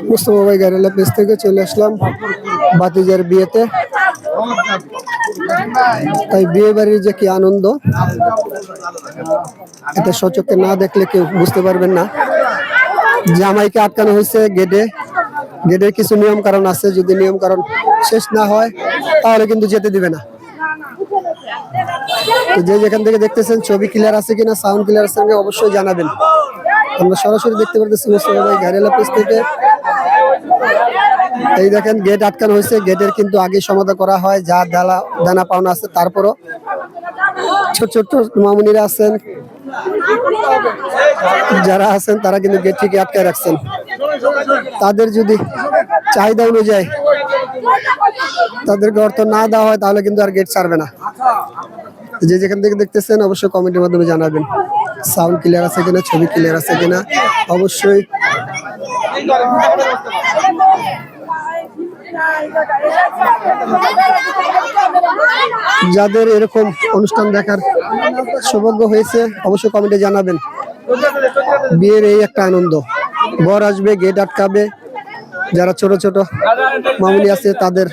মুস্তফা ভাই গাড়িওয়ালা পেজ থেকে চলে আসলাম ভাতিজার বিয়েতে। তাই বিয়ে বাড়ির যে কি আনন্দ, এটা সচক্ষে না দেখলে কেউ বুঝতে পারবেন না। জামাইকে আটকানো হয়েছে গেটে। গেটের কিছু নিয়ম কারণ আছে, যদি নিয়ম কারণ শেষ না হয় তাহলে কিন্তু যেতে দিবে না। তো যে যেখান থেকে দেখতেছেন ছবি ক্লিয়ার আছে কিনা, সাউন্ড ক্লিয়ার আছে কিনা অবশ্যই জানাবেন। আমরা সরাসরি দেখতে পারতেছি মুস্তফা ভাই গাড়িওয়ালা পেজ থেকে। এই দেখেন গেট আটকানো হয়েছে। গেটের কিন্তু আগে সমাধান করা হয়, যা দানা পাওনা আছে। তারপরও ছোট ছোট মামুনিরা আছেন, যারা আছেন তারা কিন্তু গেট থেকে আটকায় রাখছেন। তাদের যদি চাহিদা অনুযায়ী তাদেরকে অর্থ না দেওয়া হয় তাহলে কিন্তু আর গেট ছাড়বে না। যে যেখান থেকে দেখতেছেন অবশ্যই কমেন্টের মাধ্যমে জানাবেন সাউন্ড ক্লিয়ার আছে কিনা, ছবি ক্লিয়ার আছে কিনা অবশ্যই। যাদের এরকম অনুষ্ঠান দেখার সৌভাগ্য হয়েছে অবশ্যই কমেন্টে জানাবেন। বিয়ের এই একটা আনন্দ, বর আসবে, গেট আটকাবে, যারা ছোট ছোট মামুনি আছে তাদের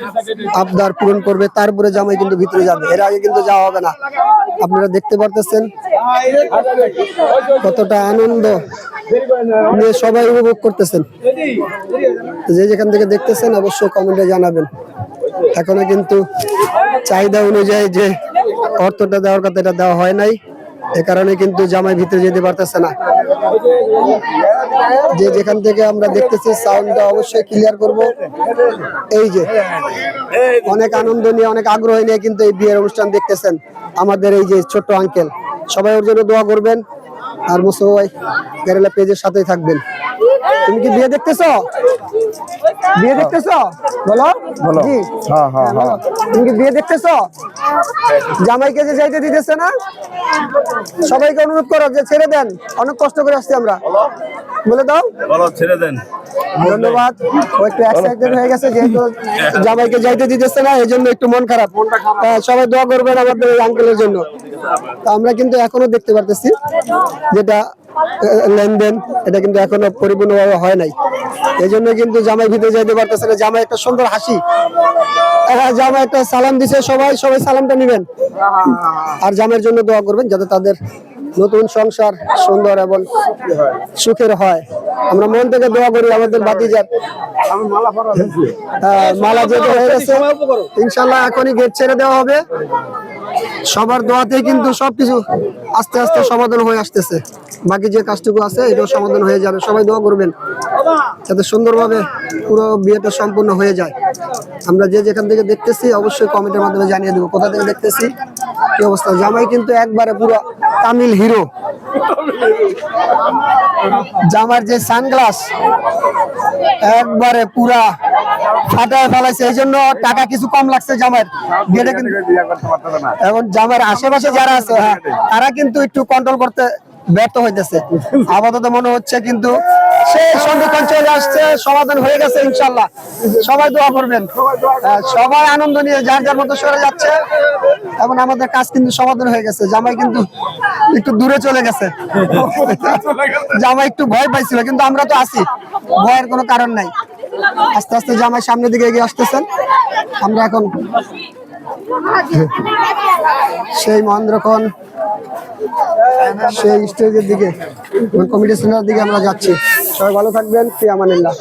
আবদার পূরণ করবে, তারপরে জামাই কিন্তু ভিতরে যাবে। এর আগে কিন্তু যাওয়া হবে না। আপনারা দেখতে পারতেছেন কতটা আনন্দ নিয়ে সবাই উপভোগ করতেছেন। যে যেখান থেকে দেখতেছেন অবশ্যই কমেন্টে জানাবেন। এখনো কিন্তু চাহিদা অনুযায়ী যে অর্থটা দেওয়ার কথা এটা দেওয়া হয় নাই, এ কারণে কিন্তু জামাই ভিতরে যেতে পারতেছে না। যে যেখান থেকে আমরা দেখতেছি সাউন্ডটা অবশ্যই ক্লিয়ার করব। এই যে অনেক আনন্দ নিয়ে, অনেক আগ্রহ নিয়ে কিন্তু এই বিয়ের অনুষ্ঠান দেখতেছেন আমাদের এই যে ছোট্ট আঙ্কেল। সবাই ওর জন্য দোয়া করবেন আর মুস্তফা ভাই গাড়িওয়ালা পেজের সাথেই থাকবেন। তুমি কি বিয়ে দেখতেছো? বিয়ে দেখতেছো? বলো জি। তুমি কি বিয়ে দেখতেছো? জামাইকে যে যাইতে দিতেছে না, সবাইকে অনুরোধ করো যে ছেড়ে দেন, অনেক কষ্ট করে আসছি আমরা। বলে দাও, বলো ছেড়ে দেন। ধন্যবাদ। ও একটু এক্সাইটেড হয়ে গেছে যেহেতু জামাইকে যাইতে দিতেছে না, এই জন্য একটু মন খারাপ। সবাই দোয়া করবেন আমাদের এই আঙ্কেলের জন্য। আমরা কিন্তু এখনো দেখতে পারতেছি যেটা লেনদেন, এটা কিন্তু এখনো পরিপূর্ণভাবে হয় নাই। এই জন্য কিন্তু জামাই ভিতরে যাইতে পারতেছে না। জামাই একটা সুন্দর হাসি, জামাই একটা সালাম দিছে, সবাই সালামটা নিবেন আর জামাইয়ের জন্য দোয়া করবেন যাতে তাদের নতুন সংসার সুন্দর এবং সুখের হয়। আমরা মন থেকে দোয়া করি আমাদের ভাতিজার মালা যেতে হয়ে গেছে, ইনশাল্লাহ এখনই গেট ছেড়ে দেওয়া হবে। সবার দোয়াতে কিন্তু সবকিছু আস্তে আস্তে সমাধান হয়ে আসতেছে। বাকি যে কাজটুকু আছে এটাও সমাধান হয়ে যাবে। সবাই দোয়া করবেন যাতে সুন্দরভাবে পুরো বিয়েটা সম্পূর্ণ হয়ে যায়। আমরা যে যেখান থেকে দেখতেছি অবশ্যই কমেন্টের মাধ্যমে জানিয়ে দেবো কোথা থেকে দেখতেছি, কি অবস্থা। জামাই কিন্তু একবারে পুরো তামিল হিরো। জামার যে সানগ্লাস একবারে পুরা ফাটায় ফেলাইছে, এই জন্য টাকা কিছু কম লাগছে জামার গেটে কিন্তু। এবং জামার আশেপাশে যারা আছে তারা কিন্তু একটু কন্ট্রোল করতে ব্যর্থ হইতেছে। আপাতত মনে হচ্ছে কিন্তু সেই সন্ধিক্ষণ চলে আসছে, সমাধান হয়ে গেছে ইনশাল্লাহ। সবাই দোয়া করবেন, সবাই আনন্দ নিয়ে যার যার মতো সরে যাচ্ছে এবং আমাদের কাজ কিন্তু সমাধান হয়ে গেছে। জামাই কিন্তু একটু দূরে চলে গেছে। জামাই একটু ভয় পাইছিল, কিন্তু আমরা তো আছি, ভয়ের কোনো কারণ নাই। আস্তে আস্তে জামাই সামনের দিকে এগিয়ে আসতেছেন। আমরা এখন সেই মহেন্দ্রক্ষণ, সেই স্টেজের দিকে, কমিটি সেন্টারের দিকে আমরা যাচ্ছি। সবাই ভালো থাকবেন, ফি আমানিল্লাহ।